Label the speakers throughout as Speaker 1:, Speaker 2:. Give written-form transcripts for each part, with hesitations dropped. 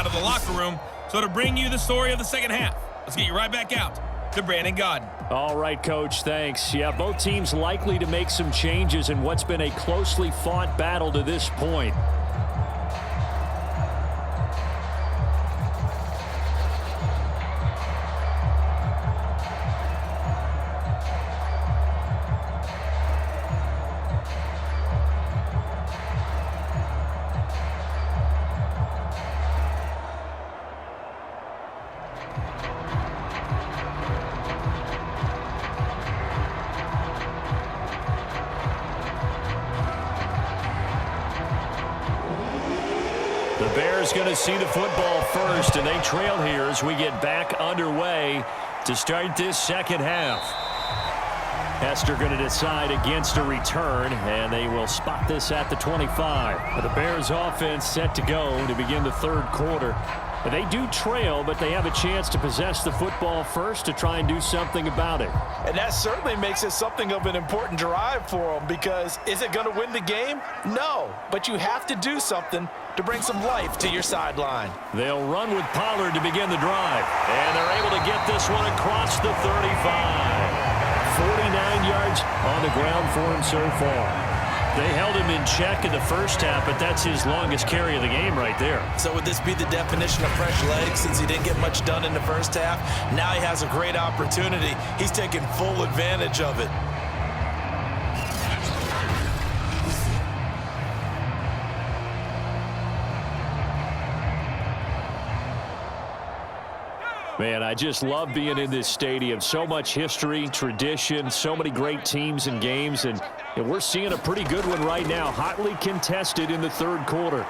Speaker 1: out of the locker room. So to bring you the story of the second half, let's get you right back out to Brandon Godden.
Speaker 2: All right, Coach, thanks. Yeah, both teams likely to make some changes in what's been a closely fought battle to this point. The Bears going to see the football first, and they trail here as we get back underway to start this second half. Hester going to decide against a return, and they will spot this at the 25. The Bears offense set to go to begin the third quarter. They do trail, but they have a chance to possess the football first to try and do something about it.
Speaker 3: And that certainly makes it something of an important drive for them, because is it going to win the game? No, but you have to do something to bring some life to your sideline.
Speaker 2: They'll run with Pollard to begin the drive, and they're able to get this one across the 35. 49 yards on the ground for him so far. They held him in check in the first half, but that's his longest carry of the game right there.
Speaker 3: So would this be the definition of fresh legs, since he didn't get much done in the first half? Now he has a great opportunity. He's taking full advantage of it.
Speaker 2: Man, I just love being in this stadium. So much history, tradition, so many great teams and games, and we're seeing a pretty good one right now, hotly contested in the third quarter.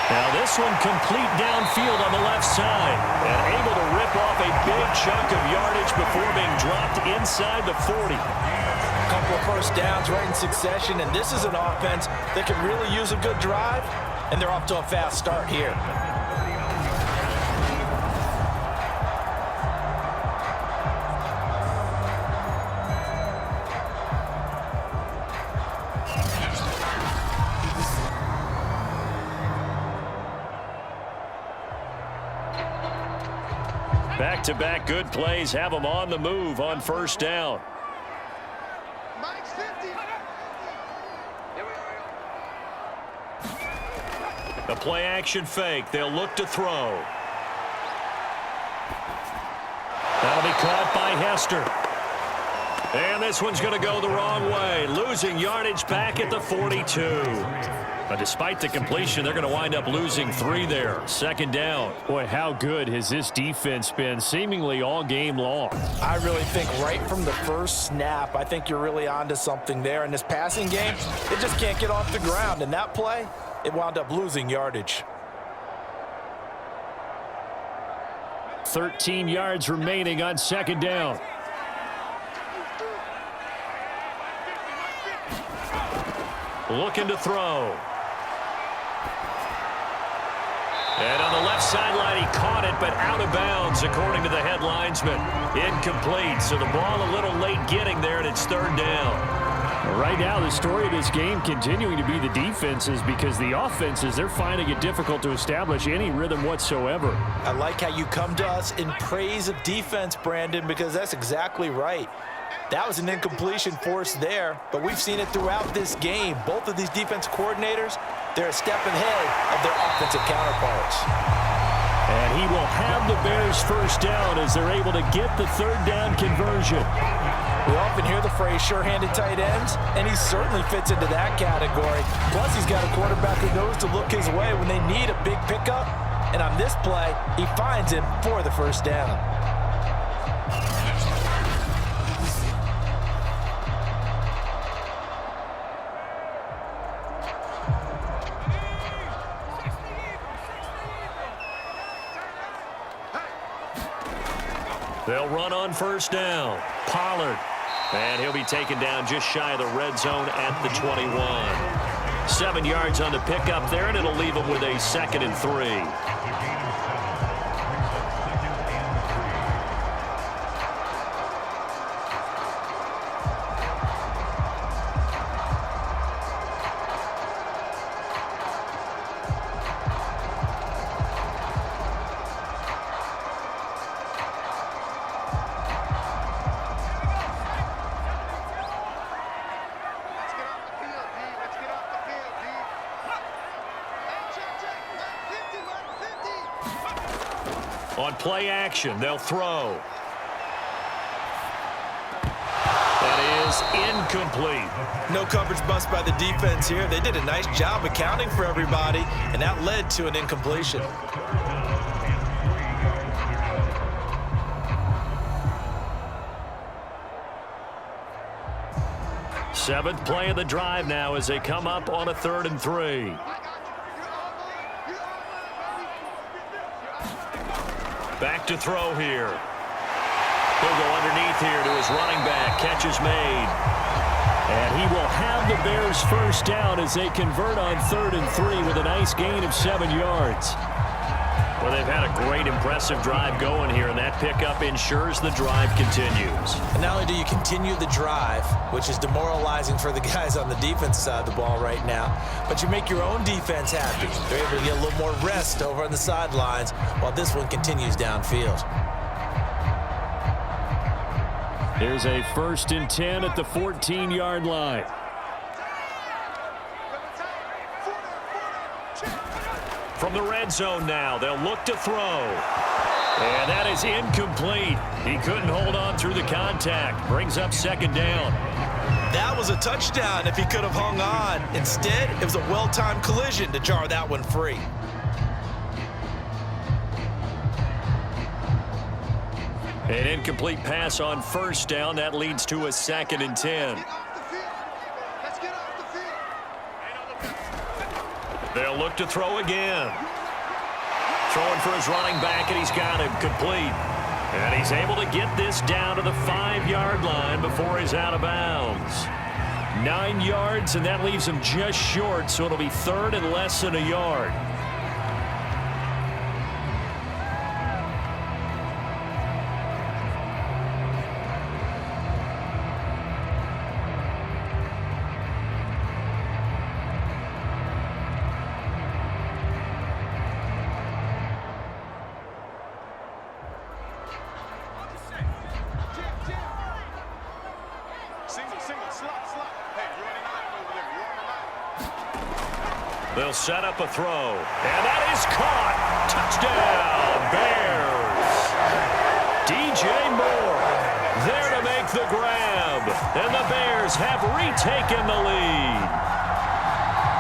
Speaker 2: Now this one complete downfield on the left side, and able to rip off a big chunk of yardage before being dropped inside the 40.
Speaker 3: A couple of first downs right in succession, and this is an offense that can really use a good drive, and they're off to a fast start here.
Speaker 2: Back-to-back good plays have them on the move on first down. A play-action fake. They'll look to throw. That'll be caught by Hester. And this one's going to go the wrong way, losing yardage back at the 42. But despite the completion, they're going to wind up losing 3 there. Second down. Boy, how good has this defense been seemingly all game long?
Speaker 3: I really think right from the first snap, I think you're really onto something there. In this passing game, it just can't get off the ground. And that play, it wound up losing yardage.
Speaker 2: 13 yards remaining on second down. Looking to throw. And on the left sideline, he caught it, but out of bounds, according to the head linesman. Incomplete, so the ball a little late getting there, and it's third down. Right now, the story of this game continuing to be the defenses, because the offenses, they're finding it difficult to establish any rhythm whatsoever.
Speaker 3: I like how you come to us in praise of defense, Brandon, because that's exactly right. That was an incompletion forced there, but we've seen it throughout this game. Both of these defense coordinators, they're a step ahead of their offensive counterparts.
Speaker 2: And he will have the Bears first down as they're able to get the third down conversion.
Speaker 3: We often hear the phrase sure-handed tight ends, and he certainly fits into that category. Plus, he's got a quarterback who knows to look his way when they need a big pickup. And on this play, he finds him for the first down.
Speaker 2: They'll run on first down. Pollard. And he'll be taken down just shy of the red zone at the 21. 7 yards on the pickup there, and it'll leave him with a 2nd and 3. On play action, they'll throw. That is incomplete.
Speaker 3: No coverage bust by the defense here. They did a nice job accounting for everybody, and that led to an incompletion.
Speaker 2: Seventh play of the drive now as they come up on a 3rd and 3. Back to throw here. He'll go underneath here to his running back. Catch is made. And he will have the Bears first down as they convert on 3rd and 3 with a nice gain of 7 yards. Well, they've had a great, impressive drive going here, and that pickup ensures the drive continues.
Speaker 3: And not only do you continue the drive, which is demoralizing for the guys on the defense side of the ball right now, but you make your own defense happy. They're able to get a little more rest over on the sidelines while this one continues downfield.
Speaker 2: Here's a 1st and 10 at the 14-yard line. From the red zone now, they'll look to throw. And that is incomplete. He couldn't hold on through the contact. Brings up 2nd down.
Speaker 3: That was a touchdown if he could have hung on. Instead, it was a well-timed collision to jar that one free.
Speaker 2: An incomplete pass on 1st down. That leads to a 2nd and 10. They'll look to throw again. Throwing for his running back, and he's got him complete. And he's able to get this down to the 5-yard line before he's out of bounds. 9 yards, and that leaves him just short, so it'll be 3rd and less than a yard. They'll set up a throw, and that is caught. Touchdown, Bears. DJ Moore there to make the grab, and the Bears have retaken the lead.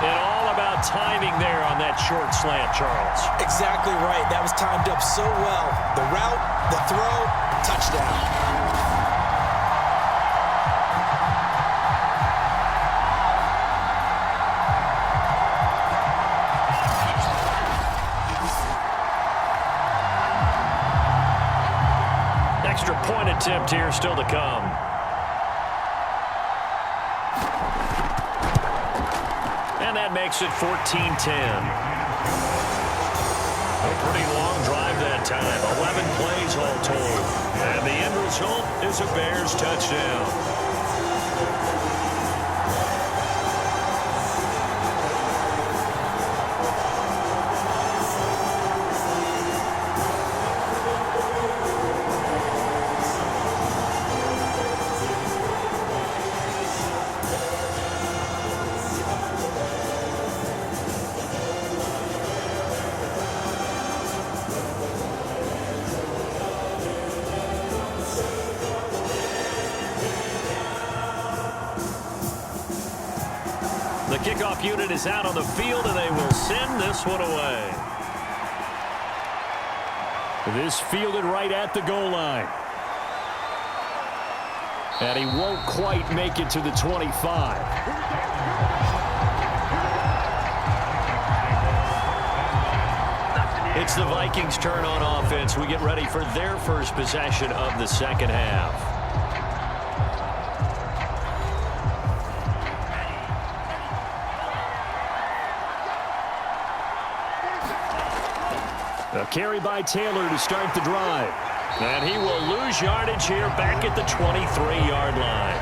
Speaker 2: And all about timing there on that short slant, Charles.
Speaker 3: Exactly right. That was timed up so well. The route, the throw, touchdown.
Speaker 2: Point attempt here still to come. And that makes it 14-10. A pretty long drive that time. 11 plays all told. And the end result is a Bears touchdown. The kickoff unit is out on the field, and they will send this one away. This fielded right at the goal line. And he won't quite make it to the 25. It's the Vikings' turn on offense. We get ready for their first possession of the 2nd half. A carry by Taylor to start the drive. And he will lose yardage here back at the 23-yard line.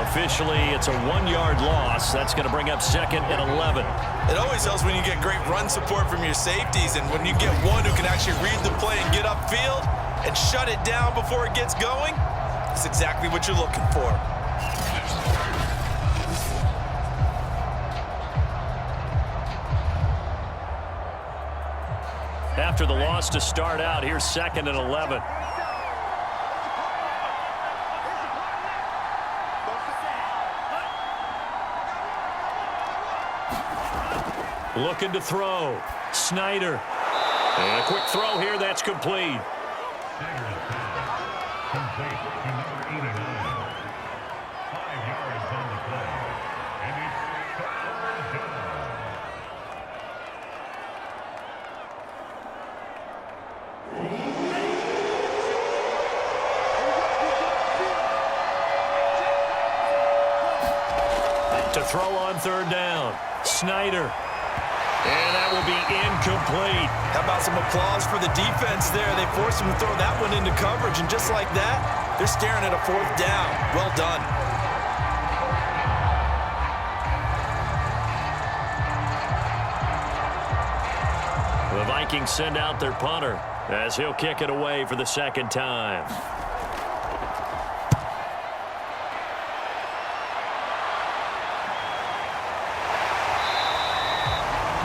Speaker 2: Officially, it's a 1-yard loss. That's going to bring up 2nd and 11.
Speaker 3: It always helps when you get great run support from your safeties, and when you get one who can actually read the play and get upfield and shut it down before it gets going, that's exactly what you're looking for.
Speaker 2: after the loss to start out. Here's 2nd and 11. Looking to throw. Snyder. And a quick throw here. That's complete.
Speaker 4: Complete to number 89. 5 yards on the play. And it's third down.
Speaker 2: To throw on 3rd down. Snyder. And that will be incomplete.
Speaker 3: How about some applause for the defense there? They forced him to throw that one into coverage, and just like that, they're staring at a 4th down. Well done.
Speaker 2: The Vikings send out their punter as he'll kick it away for the 2nd time.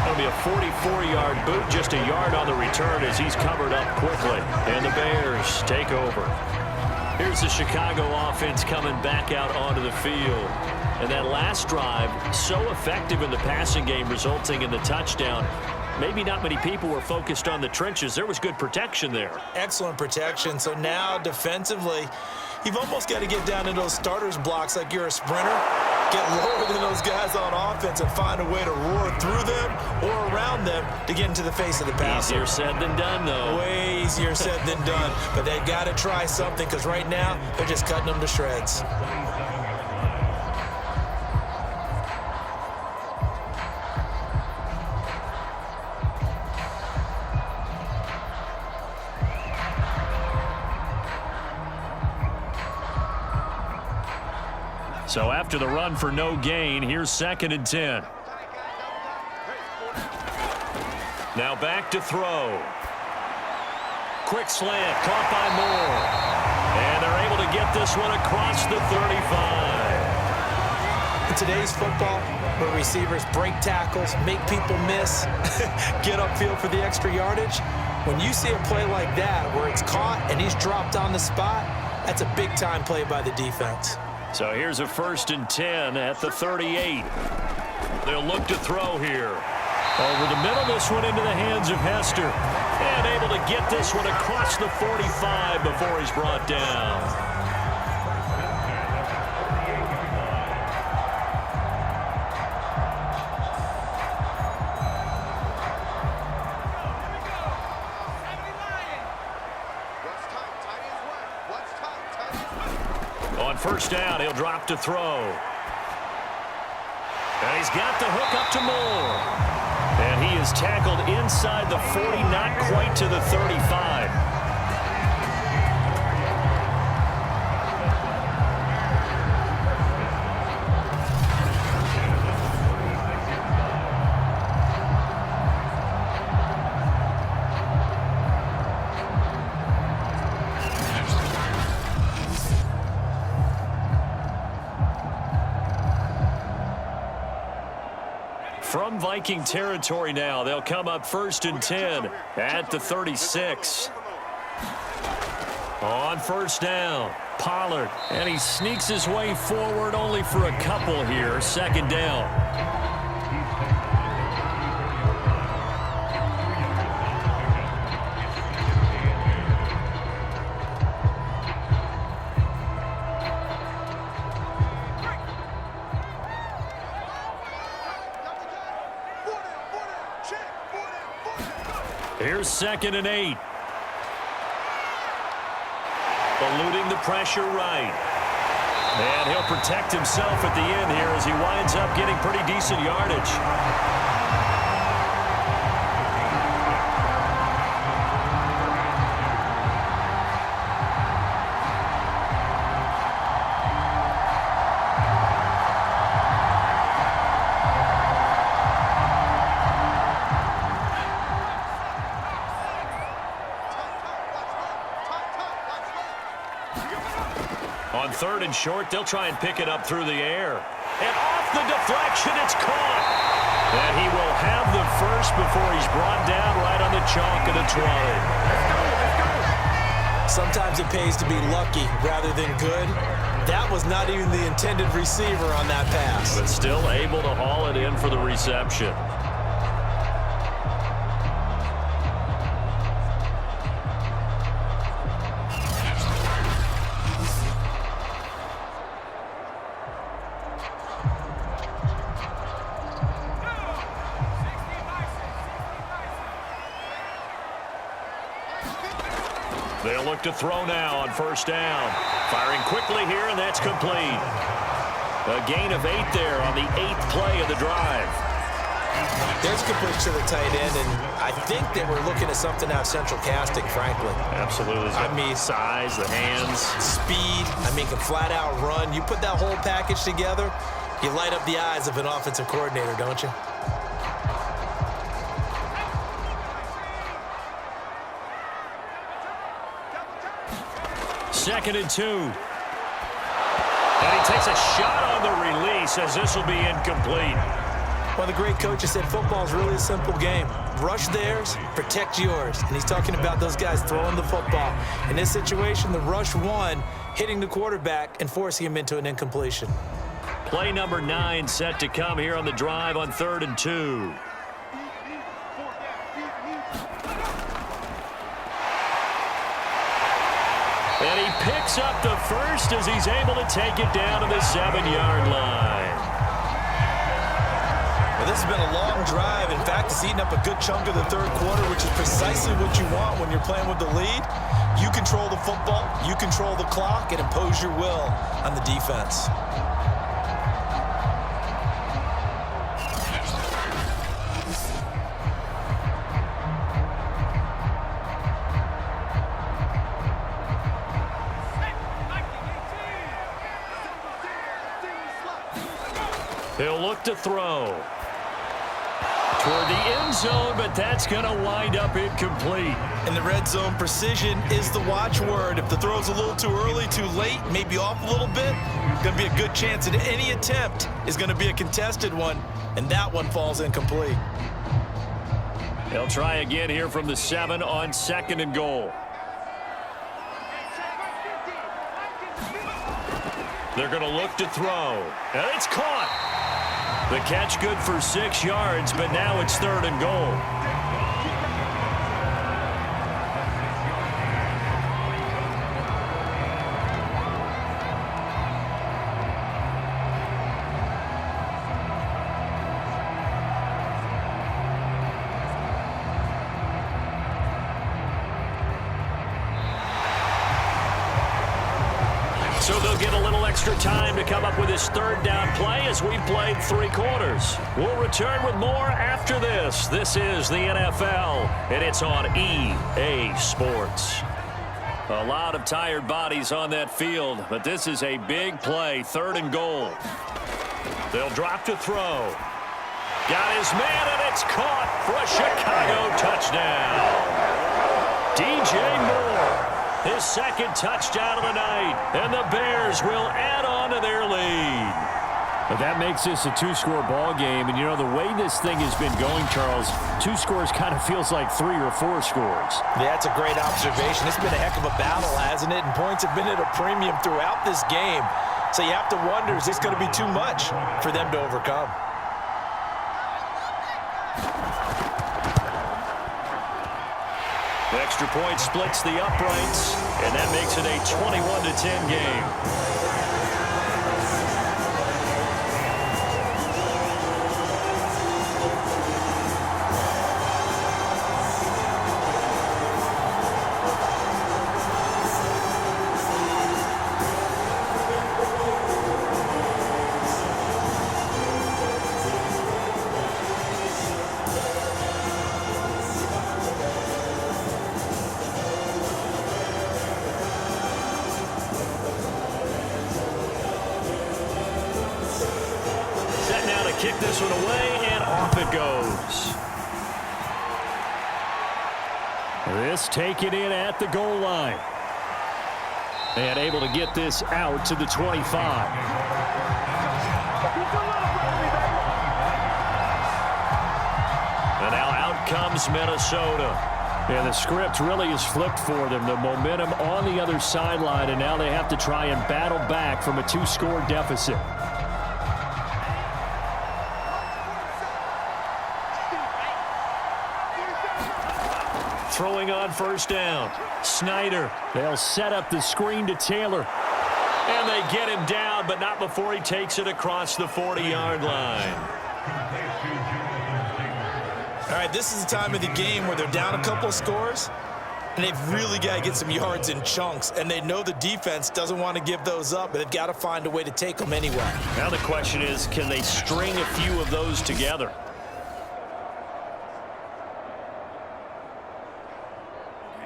Speaker 2: It'll be a 44-yard boot, just a yard on the return as he's covered up quickly. And the Bears take over. Here's the Chicago offense coming back out onto the field. And that last drive, so effective in the passing game, resulting in the touchdown. Maybe not many people were focused on the trenches. There was good protection there.
Speaker 3: Excellent protection. So now defensively, you've almost got to get down into those starters blocks like you're a sprinter. Get lower than those guys on offense and find a way to roar through them or around them to get into the face of the passer.
Speaker 2: Easier said than done, though.
Speaker 3: Way easier said than done. But they've got to try something because right now they're just cutting them to shreds.
Speaker 2: So after the run for no gain, here's 2nd and 10. Now back to throw. Quick slant, caught by Moore. And they're able to get this one across the 35.
Speaker 3: In today's football, where receivers break tackles, make people miss, get upfield for the extra yardage, when you see a play like that where it's caught and he's dropped on the spot, that's a big-time play by the defense.
Speaker 2: So here's a 1st and 10 at the 38. They'll look to throw here. Over the middle, this one into the hands of Hester. And able to get this one across the 45 before he's brought down. On 1st down, he'll drop to throw. And he's got the hook up to Moore. And he is tackled inside the 40, not quite to the 35. From Viking territory now, they'll come up 1st and 10 at the 36. On 1st down, Pollard, and he sneaks his way forward only for a couple here. 2nd down. Here's 2nd and 8. Eluding the pressure right. And he'll protect himself at the end here as he winds up getting pretty decent yardage. On 3rd and short, they'll try and pick it up through the air. And off the deflection, it's caught. And he will have the first before he's brought down right on the to chalk at the 20.
Speaker 3: Sometimes it pays to be lucky rather than good. That was not even the intended receiver on that pass.
Speaker 2: But still able to haul it in for the reception. They'll look to throw now on first down. Firing quickly here, and that's complete. A gain of 8 there on the 8th play of the drive.
Speaker 3: There's completion to the tight end, and I think they were looking at something out of central casting, frankly.
Speaker 2: Absolutely.
Speaker 3: I mean,
Speaker 2: size, the hands.
Speaker 3: Speed, can flat out run. You put that whole package together, you light up the eyes of an offensive coordinator, don't you?
Speaker 2: Second and 2. And he takes a shot on the release as this will be incomplete.
Speaker 3: Well, the great coaches said football is really a simple game. Rush theirs, protect yours. And he's talking about those guys throwing the football. In this situation, the rush won, hitting the quarterback and forcing him into an incompletion.
Speaker 2: Play number 9 set to come here on the drive on 3rd and 2. And he picks up the first as he's able to take it down to the 7-yard line.
Speaker 3: Well, this has been a long drive. In fact, it's eaten up a good chunk of the third quarter, which is precisely what you want when you're playing with the lead. You control the football, you control the clock, and impose your will on the defense.
Speaker 2: He'll look to throw toward the end zone, but that's going to wind up incomplete.
Speaker 3: In the red zone, precision is the watchword. If the throw's a little too early, too late, maybe off a little bit, going to be a good chance that any attempt is going to be a contested one, and that one falls incomplete.
Speaker 2: They'll try again here from the 7 on 2nd and goal. They're going to look to throw, and it's caught. The catch good for 6 yards, but now it's 3rd and goal. So they'll get a little extra time to come up with his 3rd down play as we've played 3 quarters. We'll return with more after this. This is the NFL, and it's on EA Sports. A lot of tired bodies on that field, but this is a big play, 3rd and goal. They'll drop to throw. Got his man, and it's caught for a Chicago touchdown. DJ Moore. His 2nd touchdown of the night, and the Bears will add on to their lead.
Speaker 5: But that makes this a 2-score ball game, and you know the way this thing has been going, Charles, 2 scores kind of feels like 3 or 4 scores.
Speaker 3: Yeah, that's a great observation. It's been a heck of a battle, hasn't it? And points have been at a premium throughout this game. So you have to wonder, is this going to be too much for them to overcome?
Speaker 2: The extra point splits the uprights, and that makes it a 21-10 game. Kick this one away, and off it goes.
Speaker 5: This taken in at the goal line. And able to get this out to the 25.
Speaker 2: And now out comes Minnesota.
Speaker 5: And the script really is flipped for them. The momentum on the other sideline, and now they have to try and battle back from a 2-score deficit.
Speaker 2: Throwing on first down. Snyder.
Speaker 5: They'll set up the screen to Taylor.
Speaker 2: And they get him down, but not before he takes it across the 40-yard line.
Speaker 3: All right, this is the time of the game where they're down a couple of scores, and they've really got to get some yards in chunks, and they know the defense doesn't want to give those up, but they've got to find a way to take them anyway.
Speaker 2: Now the question is, can they string a few of those together?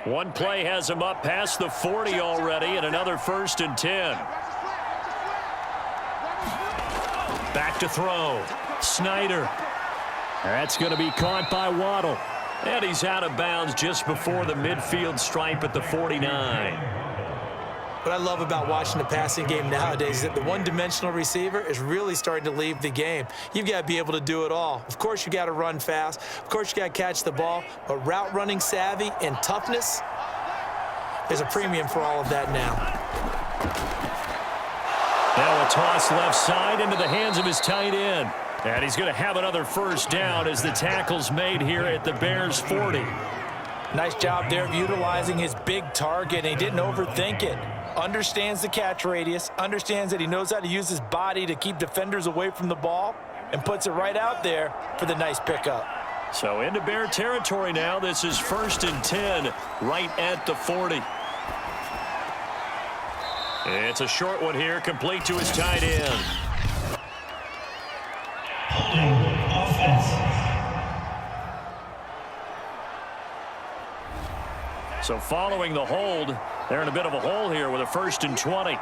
Speaker 2: One play has him up past the 40 already, and another 1st and 10. Back to throw. Snyder.
Speaker 5: That's going to be caught by Waddle.
Speaker 2: And he's out of bounds just before the midfield stripe at the 49.
Speaker 3: What I love about watching the passing game nowadays is that the one-dimensional receiver is really starting to leave the game. You've got to be able to do it all. Of course, you got to run fast. Of course, you got to catch the ball. But route running savvy and toughness, there's a premium for all of that now.
Speaker 2: Now a toss left side into the hands of his tight end. And he's going to have another first down as the tackle's made here at the Bears 40.
Speaker 3: Nice job there of utilizing his big target, and he didn't overthink it. Understands the catch radius, understands that he knows how to use his body to keep defenders away from the ball, and puts it right out there for the nice pickup.
Speaker 2: So into Bear territory now. This is 1st and 10 right at the 40. It's a short one here, complete to his tight end. So following the hold, they're in a bit of a hole here with a 1st and 20.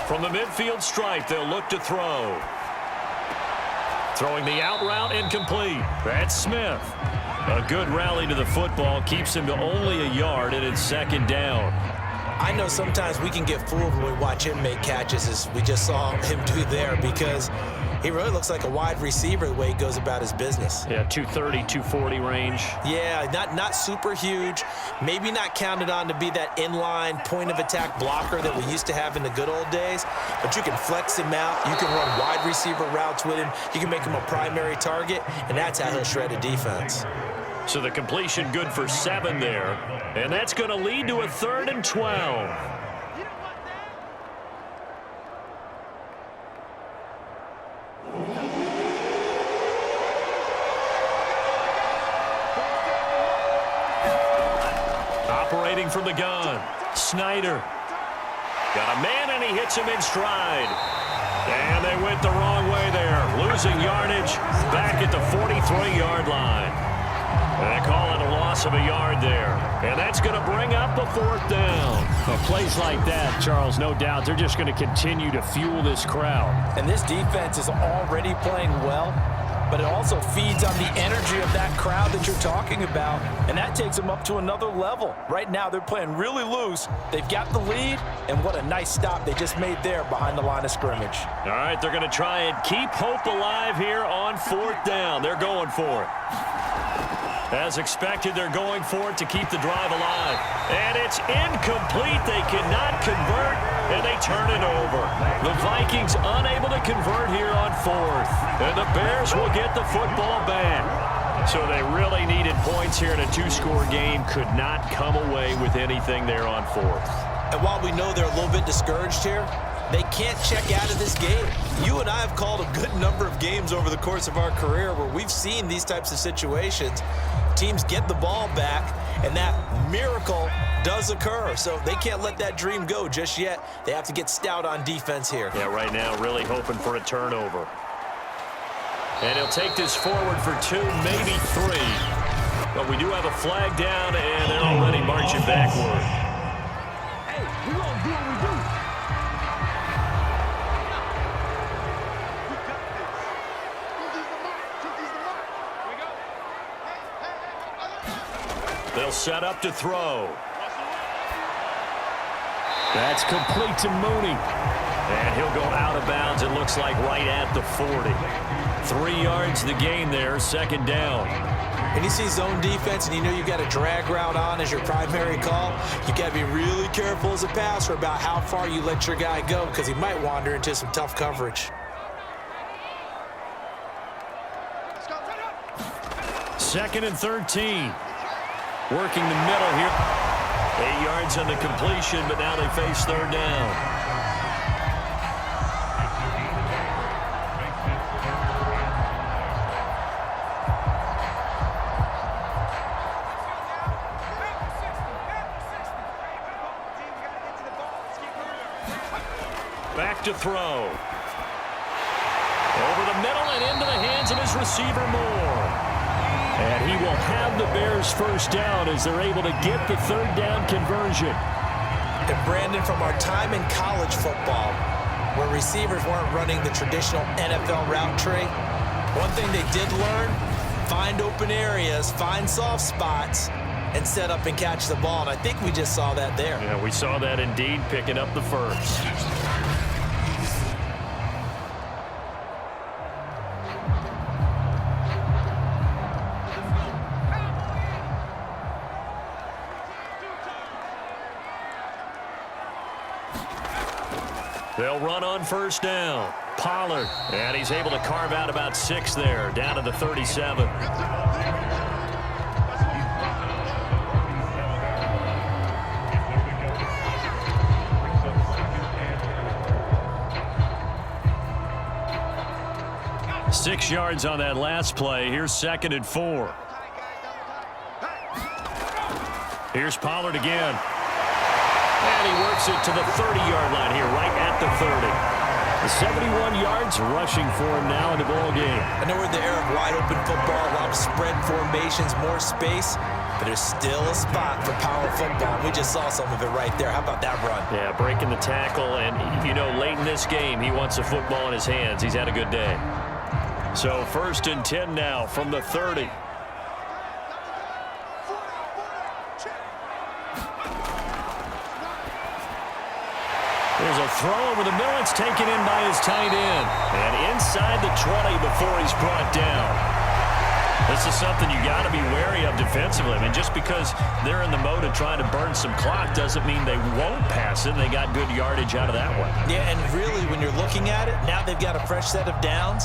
Speaker 2: From the midfield stripe, they'll look to throw. Throwing the out route, incomplete. That's Smith. A good rally to the football keeps him to only a yard, and it's 2nd down.
Speaker 3: I know sometimes we can get fooled when we watch him make catches, as we just saw him do there, because he really looks like a wide receiver the way he goes about his business.
Speaker 2: Yeah, 230, 240 range.
Speaker 3: Yeah, not super huge. Maybe not counted on to be that inline point-of-attack blocker that we used to have in the good old days, but you can flex him out. You can run wide receiver routes with him. You can make him a primary target, and that's how he'll shred a defense.
Speaker 2: So the completion good for 7 there, and that's going to lead to a 3rd and 12. Operating from the gun, Snyder. Got a man, and he hits him in stride. And they went the wrong way there, losing yardage back at the 43-yard line. They call it a loss of a yard there. And that's going to bring up the 4th down.
Speaker 5: Well, plays like that, Charles, no doubt, they're just going to continue to fuel this crowd.
Speaker 3: And this defense is already playing well, but it also feeds on the energy of that crowd that you're talking about, and that takes them up to another level. Right now, they're playing really loose. They've got the lead, and what a nice stop they just made there behind the line of scrimmage.
Speaker 2: All right, they're going to try and keep hope alive here on 4th down. They're going for it. As expected, they're going for it to keep the drive alive. And it's incomplete. They cannot convert, and they turn it over. The Vikings unable to convert here on 4th. And the Bears will get the football back. So they really needed points here in a 2-score game. Could not come away with anything there on 4th.
Speaker 3: And while we know they're a little bit discouraged here, they can't check out of this game. You and I have called a good number of games over the course of our career where we've seen these types of situations. Teams get the ball back, and that miracle does occur. So they can't let that dream go just yet. They have to get stout on defense here.
Speaker 2: Yeah, right now really hoping for a turnover. And he'll take this forward for 2, maybe 3. But we do have a flag down, and they're already marching backward.
Speaker 4: Hey, we're going to do what we do.
Speaker 2: They'll set up to throw.
Speaker 5: That's complete to Mooney.
Speaker 2: And he'll go out of bounds, it looks like, right at the 40. 3 yards the gain there, second down.
Speaker 3: When you see zone defense and you know you got a drag route on as your primary call, you got to be really careful as a passer about how far you let your guy go because he might wander into some tough coverage.
Speaker 2: Second and 13. Working the middle here. 8 yards on the completion, but now they face third down. Back to throw. Over the middle and into the hands of his receiver Moore. And he will have the Bears first down as they're able to get the third down conversion.
Speaker 3: And Brandon, from our time in college football, where receivers weren't running the traditional NFL route tree, one thing they did learn, find open areas, find soft spots, and set up and catch the ball. And I think we just saw that there.
Speaker 2: Yeah, we saw that indeed, picking up the first. They'll run on first down. Pollard, and he's able to carve out about 6 there, down to the 37. Six yards on that last play. Here's second and 4. Here's Pollard again. And he works it to the 30-yard line here, right at the 30. The 71 yards rushing for him now in the ball game.
Speaker 3: I know we're in the era of wide-open football, a lot of spread formations, more space, but there's still a spot for power football. We just saw some of it right there. How about that run?
Speaker 2: Yeah, breaking the tackle, and, you know, late in this game, he wants the football in his hands. He's had a good day. So first and 10 now from the 30. There's a throw over the middle. It's taken in by his tight end. And inside the 20 before he's brought down. This is something you got to be wary of defensively. I mean, just because they're in the mode of trying to burn some clock doesn't mean they won't pass it. They got good yardage out of that one.
Speaker 3: Yeah, and really, when you're looking at it, now they've got a fresh set of downs.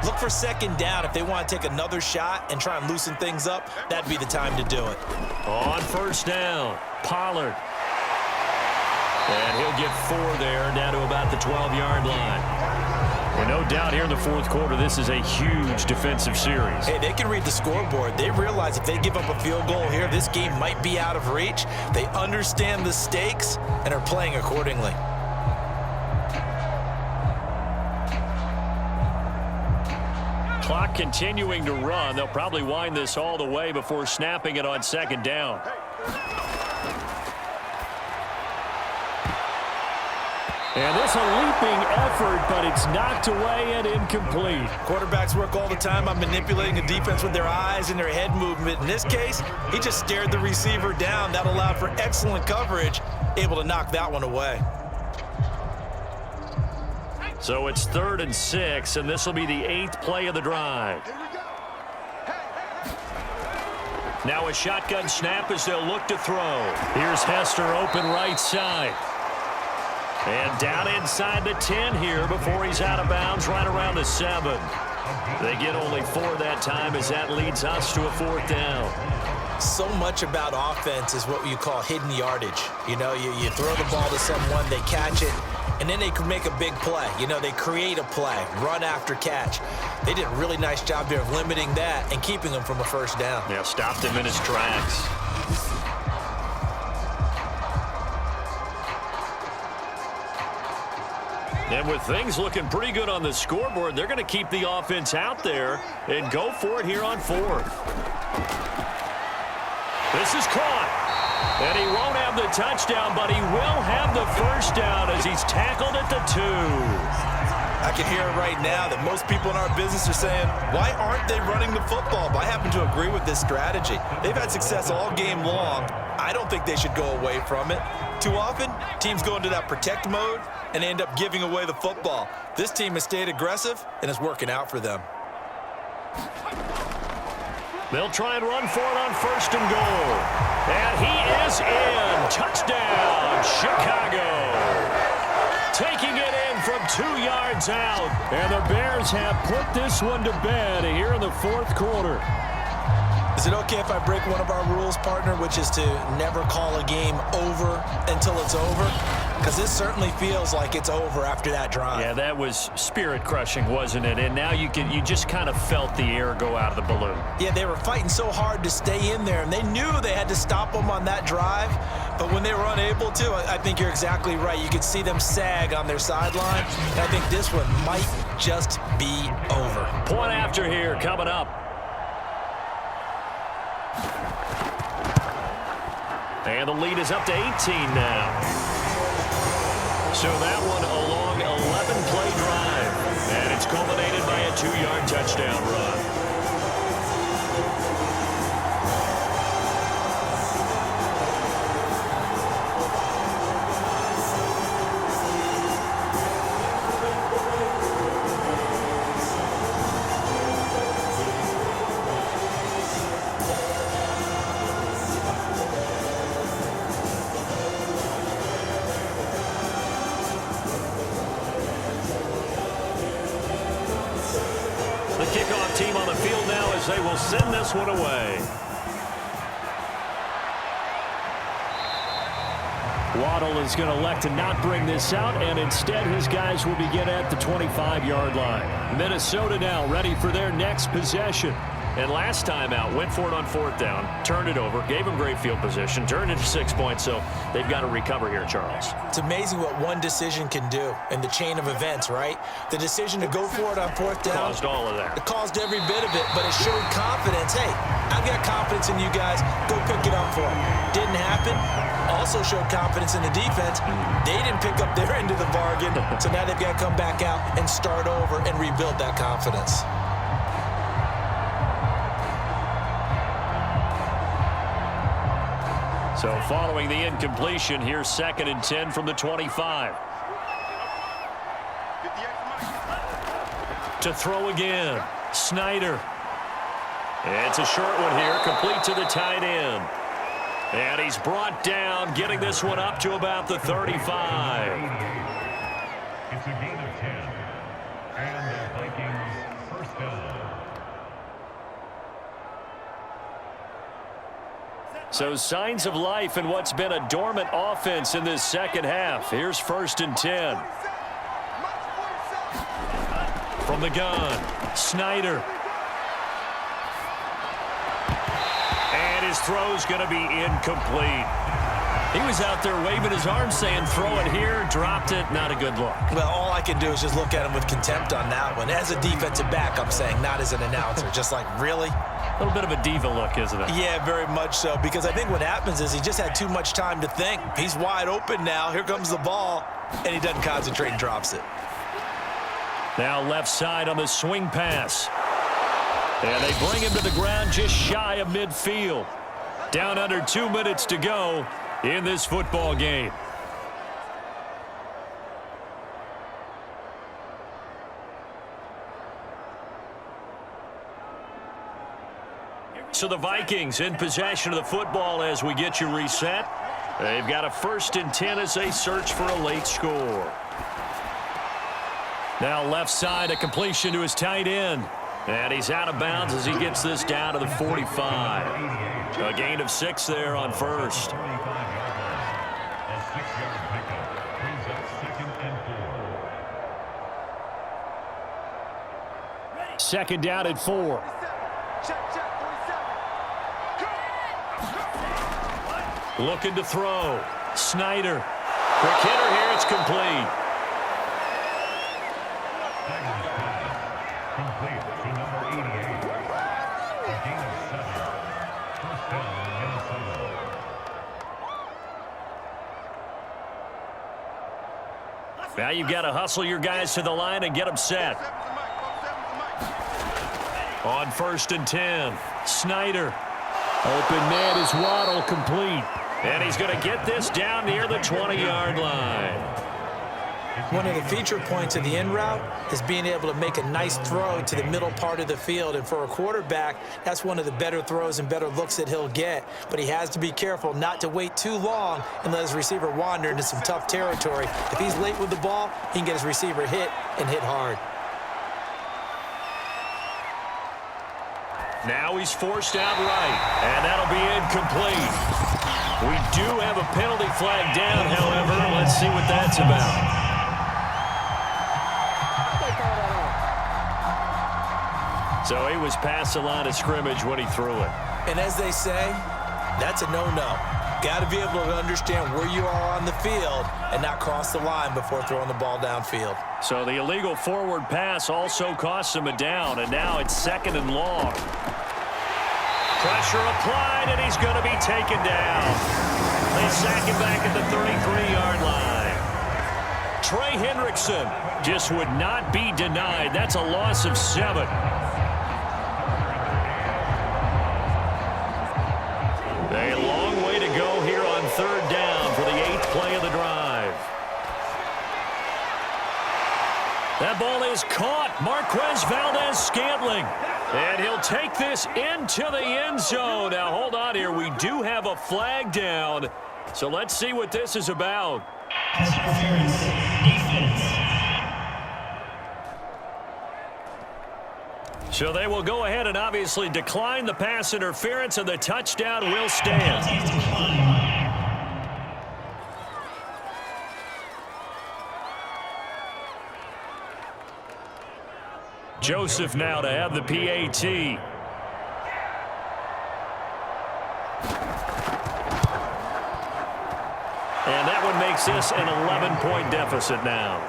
Speaker 3: Look for second down. If they want to take another shot and try and loosen things up, that'd be the time to do it.
Speaker 2: On first down, Pollard. And he'll get 4 there, down to about the 12-yard line. Well, no doubt here in the fourth quarter, this is a huge defensive series.
Speaker 3: Hey, they can read the scoreboard. They realize if they give up a field goal here, this game might be out of reach. They understand the stakes and are playing accordingly.
Speaker 2: Clock continuing to run. They'll probably wind this all the way before snapping it on second down. And this a leaping effort, but it's knocked away and incomplete.
Speaker 3: Quarterbacks work all the time on manipulating the defense with their eyes and their head movement. In this case, he just stared the receiver down. That allowed for excellent coverage, able to knock that one away.
Speaker 2: So it's 3rd and 6, and this will be the 8th play of the drive. Now a shotgun snap as they'll look to throw. Here's Hester open right side. And down inside the 10 here before he's out of bounds right around the 7. They get only 4 that time as that leads us to a 4th down.
Speaker 3: So much about offense is what you call hidden yardage. You know, you throw the ball to someone, they catch it, and then they can make a big play. You know, they create a play, run after catch. They did a really nice job there of limiting that and keeping them from a first down.
Speaker 2: Yeah, stopped him in his tracks. And with things looking pretty good on the scoreboard, they're going to keep the offense out there and go for it here on 4th. This is caught. And he won't have the touchdown, but he will have the first down as he's tackled at the 2.
Speaker 3: I can hear it right now that most people in our business are saying, why aren't they running the football? But I happen to agree with this strategy. They've had success all game long. I don't think they should go away from it. Too often, teams go into that protect mode and end up giving away the football. This team has stayed aggressive, and it's working out for them.
Speaker 2: They'll try and run for it on 1st and goal. And he is in. Touchdown, Chicago. Taking it in from 2 yards out. And the Bears have put this one to bed here in the 4th quarter.
Speaker 3: Is it okay if I break one of our rules, partner, which is to never call a game over until it's over? Because this certainly feels like it's over after that drive.
Speaker 2: Yeah, that was spirit-crushing, wasn't it? And now you just kind of felt the air go out of the balloon.
Speaker 3: Yeah, they were fighting so hard to stay in there, and they knew they had to stop them on that drive. But when they were unable to, I think you're exactly right. You could see them sag on their sideline. And I think this one might just be over.
Speaker 2: Point after here coming up. And the lead is up to 18 now. So that one a long 11-play drive. And it's culminated by a 2-yard touchdown run. The kickoff team on the field now as they will send this one away.
Speaker 5: Waddle is going to elect to not bring this out, and instead his guys will begin at the 25-yard line. Minnesota now ready for their next possession.
Speaker 2: And last time out, went for it on 4th down, turned it over, gave them great field position, turned it to 6 points, so they've got to recover here, Charles.
Speaker 3: It's amazing what one decision can do in the chain of events, right? The decision to go for it on 4th down.
Speaker 2: Caused all of that.
Speaker 3: It caused every bit of it, but it showed confidence. Hey, I've got confidence in you guys. Go pick it up for them. Didn't happen. Also showed confidence in the defense. They didn't pick up their end of the bargain, so now they've got to come back out and start over and rebuild that confidence.
Speaker 2: So following the incompletion, here's 2nd and 10 from the 25. To throw again, Snyder. It's a short one here, complete to the tight end. And he's brought down, getting this one up to about the 35.
Speaker 4: It's a gain of 10. And the Vikings 1st down.
Speaker 2: So signs of life in what's been a dormant offense in this 2nd half. Here's 1st and 10. From the gun, Snyder. And his throw's going to be incomplete. He was out there waving his arms saying, throw it here, dropped it, not a good look.
Speaker 3: Well, all I can do is just look at him with contempt on that one. As a defensive back, I'm saying, not as an announcer. Just like, really?
Speaker 2: A little bit of a diva look, isn't it?
Speaker 3: Yeah, very much so, because I think what happens is he just had too much time to think. He's wide open now. Here comes the ball, and he doesn't concentrate and drops it.
Speaker 2: Now left side on the swing pass. And they bring him to the ground just shy of midfield. Down under 2 minutes to go in this football game. So the Vikings in possession of the football as we get you reset. They've got a 1st and 10 as they search for a late score. Now left side, a completion to his tight end. And he's out of bounds as he gets this down to the 45. A gain of 6 there on 1st.
Speaker 4: A 6-yard pickup brings up 2nd and 4.
Speaker 5: 2nd down at 4.
Speaker 2: Looking to throw. Snyder. Quick hitter here. It's complete.
Speaker 4: Complete to number 88. A gain of 7. 1st down, Minnesota.
Speaker 2: Now you've got to hustle your guys to the line and get them set. On 1st and 10. Snyder.
Speaker 5: Open man is Waddle, complete.
Speaker 2: And he's going to get this down near the 20-yard line.
Speaker 3: One of the feature points of the in route is being able to make a nice throw to the middle part of the field. And for a quarterback, that's one of the better throws and better looks that he'll get. But he has to be careful not to wait too long and let his receiver wander into some tough territory. If he's late with the ball, he can get his receiver hit and hit hard.
Speaker 5: Now he's forced out right, and that'll be incomplete. We do have a penalty flag down, however. Let's see what that's about. So he was past the line of scrimmage when he threw it.
Speaker 3: And as they say, that's a no-no. Got to be able to understand where you are on the field and not cross the line before throwing the ball downfield.
Speaker 5: So the illegal forward pass also costs him a down, and now it's 2nd and long. Pressure applied, and he's going to be taken down. They sack him back at the 33-yard line. Trey Hendrickson just would not be denied. That's a loss of 7. A long way to go here on 3rd down for the 8th play of the drive. That ball is caught. Marquez Valdez-Scantling. And he'll take this into the end zone. Now, hold on here. We do have a flag down. So let's see what this is about.
Speaker 6: Pass interference, defense.
Speaker 5: So they will go ahead and obviously decline the pass interference, and the touchdown will stand. Joseph now to have the PAT. And that one makes this an 11-point deficit now.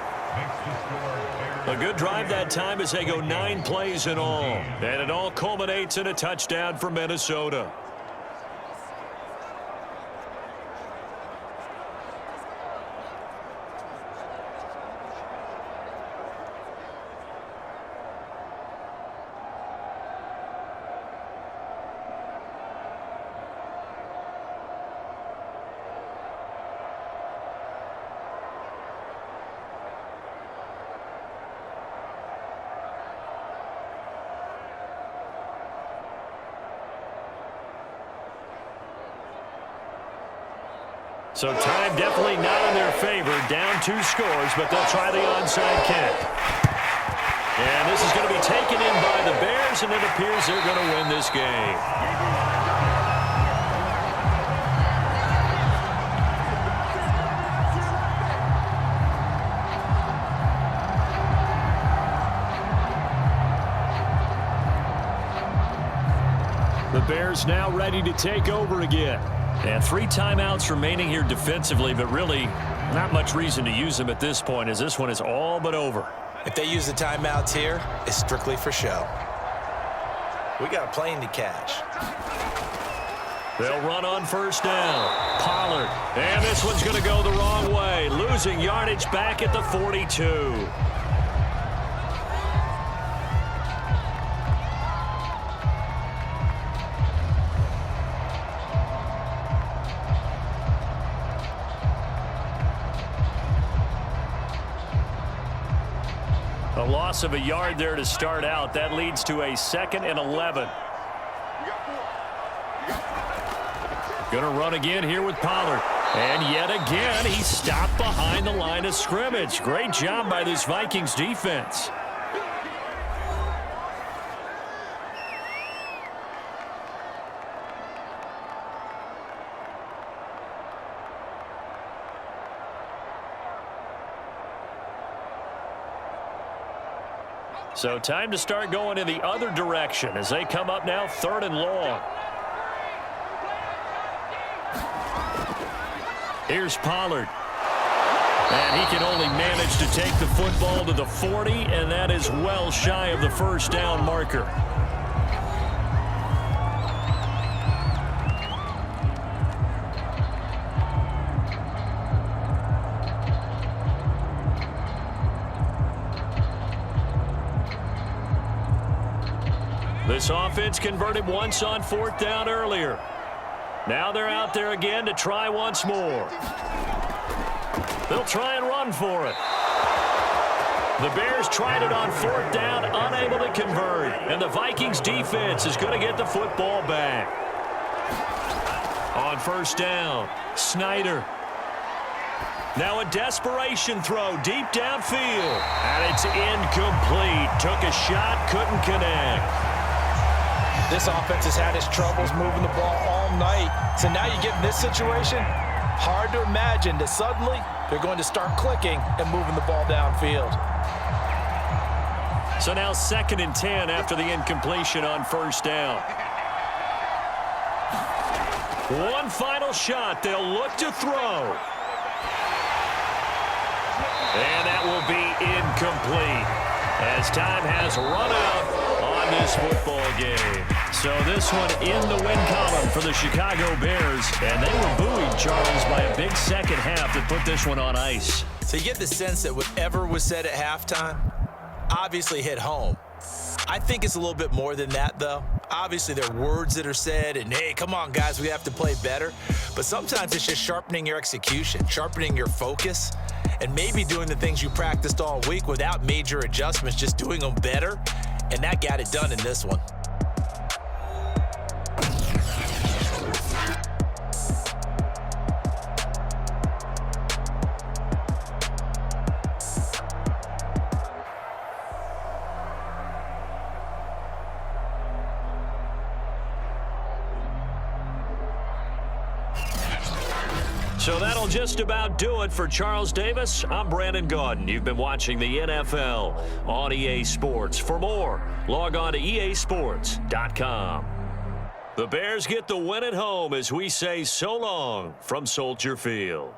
Speaker 5: A good drive that time as they go 9 plays in all. And it all culminates in a touchdown for Minnesota. So time definitely not in their favor. Down 2 scores, but they'll try the onside kick. And this is going to be taken in by the Bears, and it appears they're going to win this game. The Bears now ready to take over again. And 3 timeouts remaining here defensively, but really not much reason to use them at this point, as this one is all but over.
Speaker 3: If they use the timeouts here, it's strictly for show. We got a plane to catch.
Speaker 5: They'll run on 1st down. Pollard. And this one's going to go the wrong way. Losing yardage back at the 42. A loss of a yard there to start out. That leads to a 2nd and 11. Going to run again here with Pollard. And yet again, he stopped behind the line of scrimmage. Great job by this Vikings defense. So time to start going in the other direction as they come up now 3rd and long. Here's Pollard. And he can only manage to take the football to the 40, and that is well shy of the 1st down marker. This offense converted once on 4th down earlier. Now they're out there again to try once more. They'll try and run for it. The Bears tried it on 4th down, unable to convert. And the Vikings defense is going to get the football back. On 1st down, Snyder. Now a desperation throw deep downfield. And it's incomplete. Took a shot, couldn't connect.
Speaker 3: This offense has had its troubles moving the ball all night. So now you get in this situation, hard to imagine that suddenly they're going to start clicking and moving the ball downfield.
Speaker 5: So now 2nd and 10 after the incompletion on 1st down. One final shot. They'll look to throw. And that will be incomplete as time has run out on this football game. So this one in the win column for the Chicago Bears. And they were buoyed, Charles, by a big second half that put this one on ice.
Speaker 3: So you get the sense that whatever was said at halftime obviously hit home. I think it's a little bit more than that, though. Obviously, there are words that are said, and hey, come on, guys, we have to play better. But sometimes it's just sharpening your execution, sharpening your focus, and maybe doing the things you practiced all week without major adjustments, just doing them better. And that got it done in this one.
Speaker 5: So that'll just about do it for Charles Davis. I'm Brandon Gaudin. You've been watching the NFL on EA Sports. For more, log on to easports.com. The Bears get the win at home as we say so long from Soldier Field.